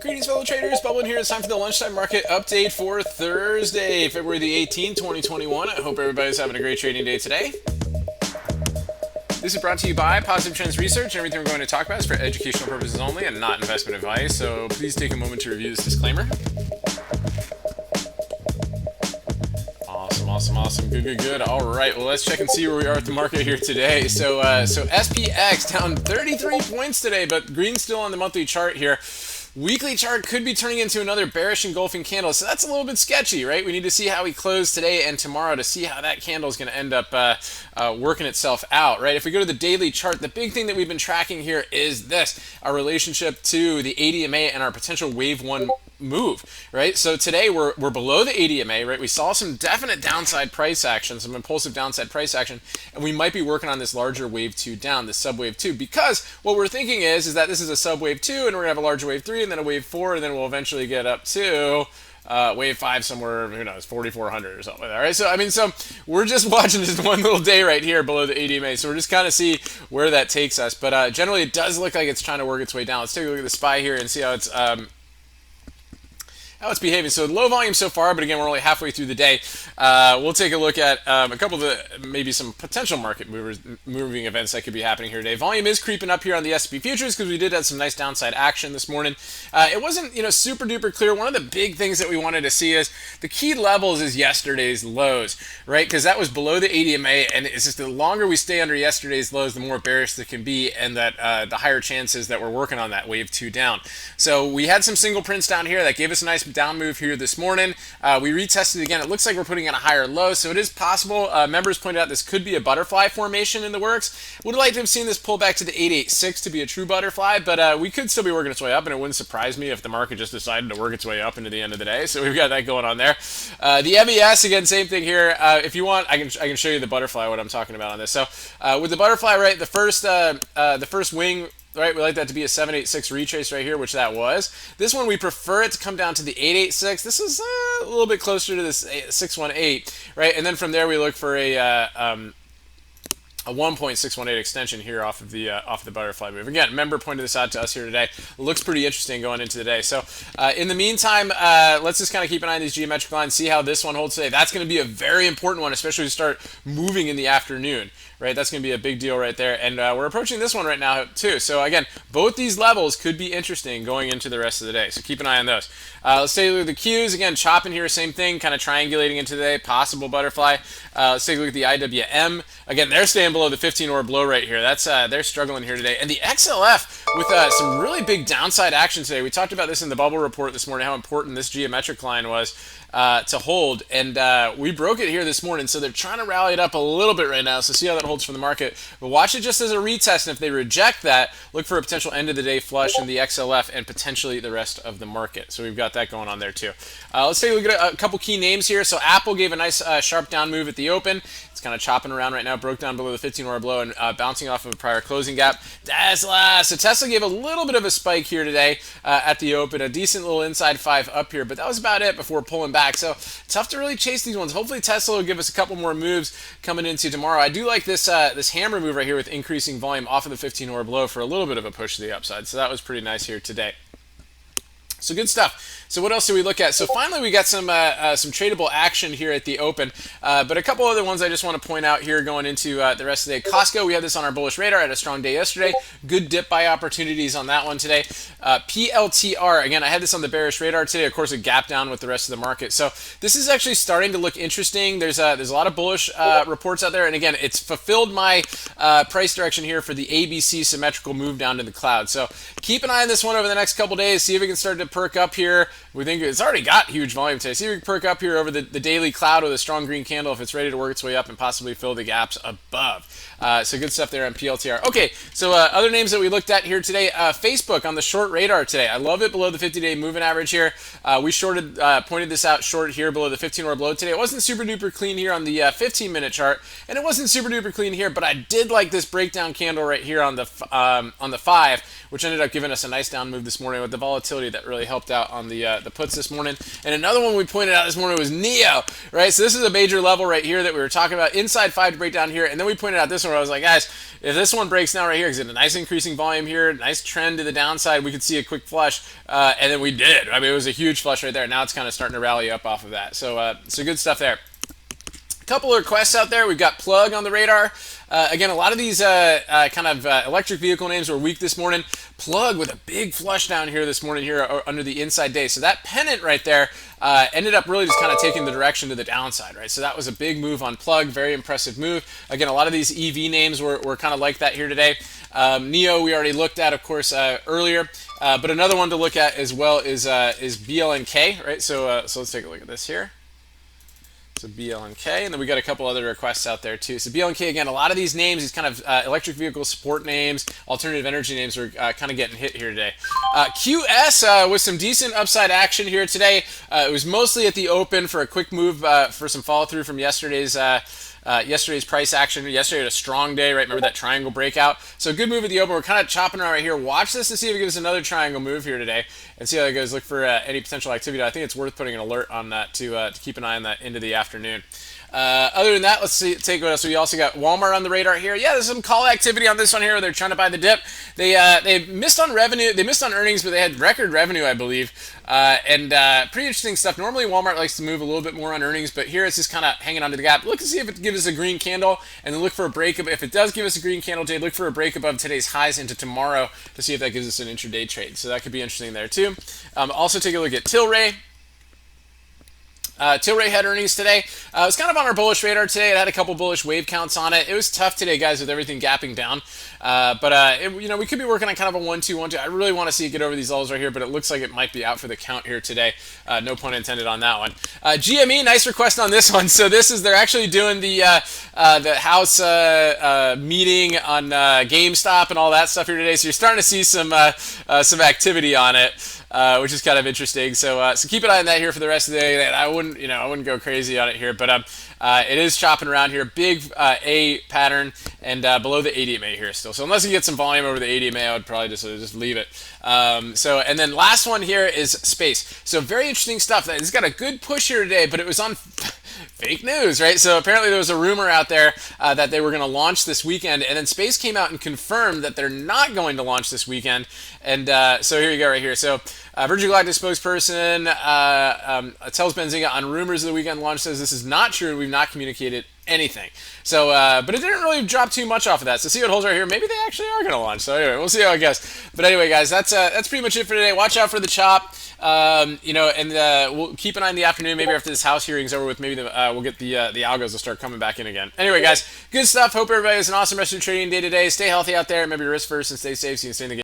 Greetings, fellow traders. Bubbling here. It's time for the lunchtime market update for Thursday, February the 18th, 2021. I hope everybody's having a great trading day today. This is brought to you by Positive Trends Research. Everything we're going to talk about is for educational purposes only and not investment advice, so please take a moment to review this disclaimer. Awesome. Good. All right, well, let's check and see where we are at the market here today. So SPX down 33 points today, but green still on the monthly chart here. Weekly chart could be turning into another bearish engulfing candle, so that's a little bit sketchy, right? We need to see how we close today and tomorrow to see how that candle is going to end up working itself out, right? If we go to the daily chart, the big thing that we've been tracking here is this, our relationship to the ADMA and our potential wave one move, right? So today we're below the ADMA, right? We saw some definite downside price action, some impulsive downside price action, and we might be working on this larger wave 2 down, this subwave 2, because what we're thinking is that this is a subwave 2 and we're gonna have a larger wave 3 and then a wave 4 and then we'll eventually get up to wave 5 somewhere, who knows, 4,400 or something like that, right? So we're just watching this one little day right here below the ADMA, so we're just kind of see where that takes us, but generally it does look like it's trying to work its way down. Let's take a look at the SPY here and see how it's behaving. So low volume so far, but again, we're only halfway through the day. We'll take a look at a couple of the, maybe some potential market moving events that could be happening here today. Volume is creeping up here on the S&P futures because we did have some nice downside action this morning. It wasn't, super duper clear. One of the big things that we wanted to see is the key levels is yesterday's lows, right? Because that was below the ADMA, and it's just the longer we stay under yesterday's lows, the more bearish it can be, and that the higher chances that we're working on that wave 2 down. So we had some single prints down here that gave us a nice down move here this morning. We retested again. It looks like we're putting in a higher low, so it is possible. Members pointed out this could be a butterfly formation in the works. Would like to have seen this pull back to the 886 to be a true butterfly, but we could still be working its way up, and it wouldn't surprise me if the market just decided to work its way up into the end of the day. So we've got that going on there. The MES, again, same thing here. If you want, I can show you the butterfly, what I'm talking about on this. So with the butterfly, right, the first wing, right, we like that to be a 786 retrace right here, which that was. This one, we prefer it to come down to the 886. This is a little bit closer to this 618, right? And then from there, we look for a 1.618 extension here off of the butterfly move. Again, member pointed this out to us here today. Looks pretty interesting going into the day. So in the meantime, let's just kind of keep an eye on these geometric lines, see how this one holds today. That's going to be a very important one, especially to start moving in the afternoon, right? That's going to be a big deal right there. And we're approaching this one right now too. So again, both these levels could be interesting going into the rest of the day. So keep an eye on those. Let's take a look at the Qs. Again, chopping here, same thing, kind of triangulating into the day, possible butterfly. Let's take a look at the IWM. Again, they're staying below the 15 orb low right here. That's they're struggling here today. And the XLF with some really big downside action today. We talked about this in the bubble report this morning, how important this geometric line was to hold, and we broke it here this morning, so they're trying to rally it up a little bit right now, so see how that holds for the market. But watch it just as a retest, and if they reject that, look for a potential end of the day flush in the XLF and potentially the rest of the market. So we've got that going on there too. Let's take a look at a couple key names here. So Apple gave a nice sharp down move at the open. It's kind of chopping around right now, broke down below the 15 orb low and bouncing off of a prior closing gap. Tesla! So Tesla gave a little bit of a spike here today at the open, a decent little inside 5 up here, but that was about it before pulling back. So tough to really chase these ones. Hopefully Tesla will give us a couple more moves coming into tomorrow. I do like this this hammer move right here with increasing volume off of the 15 orb low for a little bit of a push to the upside. So that was pretty nice here today. So good stuff. So what else do we look at? So finally we got some tradable action here at the open, but a couple other ones I just want to point out here going into the rest of the day. Costco, we had this on our bullish radar, had a strong day yesterday. Good dip buy opportunities on that one today. PLTR, again, I had this on the bearish radar today. Of course, a gap down with the rest of the market. So this is actually starting to look interesting. There's a lot of bullish reports out there, and again, it's fulfilled my price direction here for the ABC symmetrical move down to the cloud. So keep an eye on this one over the next couple days. See if we can start to perk up here. We think it's already got huge volume today. See if we can perk up here over the daily cloud with a strong green candle if it's ready to work its way up and possibly fill the gaps above. So good stuff there on PLTR. Okay, so other names that we looked at here today. Facebook on the short radar today. I love it below the 50-day moving average here. We shorted, pointed this out short here below the 15 orb low today. It wasn't super duper clean here on the 15-minute chart, and it wasn't super duper clean here, but I did like this breakdown candle right here on the 5, which ended up giving us a nice down move this morning with the volatility that really really helped out on the puts this morning. And another one we pointed out this morning was NEO, right? So this is a major level right here that we were talking about, inside 5 to break down here. And then we pointed out this one where I was like, guys, if this one breaks down right here, because it's a nice increasing volume here, nice trend to the downside, we could see a quick flush, and then we did. I mean, it was a huge flush right there. Now it's kind of starting to rally up off of that. So good stuff there. Couple of requests out there. We've got Plug on the radar. Again, a lot of these electric vehicle names were weak this morning. Plug with a big flush down here this morning here under the inside day. So that pennant right there ended up really just kind of taking the direction to the downside, right? So that was a big move on Plug. Very impressive move. Again, a lot of these EV names were kind of like that here today. NEO we already looked at, of course, earlier. But another one to look at as well is BLNK, right? So let's take a look at this here. So BLNK, and then we got a couple other requests out there too. So BLNK, again, a lot of these names, these kind of electric vehicle support names, alternative energy names are kind of getting hit here today. QS with some decent upside action here today. It was mostly at the open for a quick move for some follow through from yesterday's price action. Yesterday had a strong day, right? Remember that triangle breakout? So good move at the open. We're kind of chopping around right here. Watch this to see if it gives us another triangle move here today and see how it goes. Look for any potential activity. I think it's worth putting an alert on that to keep an eye on that into the afternoon. Other than that, let's take what else. So we also got Walmart on the radar here. Yeah, there's some call activity on this one here where they're trying to buy the dip. They missed on revenue. They missed on earnings, but they had record revenue, I believe. And pretty interesting stuff. Normally, Walmart likes to move a little bit more on earnings, but here it's just kind of hanging onto the gap. Look to see if it gives us a green candle, and then look for a break. If it does give us a green candle today, look for a break above today's highs into tomorrow to see if that gives us an intraday trade. So that could be interesting there too. Also take a look at Tilray. Tilray had earnings today. It was kind of on our bullish radar today. It had a couple bullish wave counts on it. It was tough today, guys, with everything gapping down. We could be working on kind of a 1-2-1-2. I really want to see it get over these levels right here, but it looks like it might be out for the count here today. No pun intended on that one. GME, nice request on this one. So they're actually doing the house meeting on GameStop and all that stuff here today. So you're starting to see some activity on it. Which is kind of interesting. So keep an eye on that here for the rest of the day. I wouldn't go crazy on it here, but it is chopping around here. Big A pattern and below the 80 MA here still. So unless you get some volume over the 80 MA, I would probably just leave it. And then last one here is space. So very interesting stuff. It's got a good push here today, but it was on fake news, right? So apparently there was a rumor out there that they were going to launch this weekend, and then Space came out and confirmed that they're not going to launch this weekend. And so here you go right here. So Virgin Galactic spokesperson tells Benzinga on rumors of the weekend launch says this is not true and we've not communicated anything. So, but it didn't really drop too much off of that. So see what holds right here. Maybe they actually are going to launch. So anyway, we'll see how it goes. But anyway, guys, that's pretty much it for today. Watch out for the chop. And we'll keep an eye in the afternoon. Maybe after this House hearing's over with, maybe we'll get the algos will start coming back in again. Anyway, guys, good stuff. Hope everybody has an awesome rest of your trading day today. Stay healthy out there. Remember your risk first and stay safe so you can stay in the game.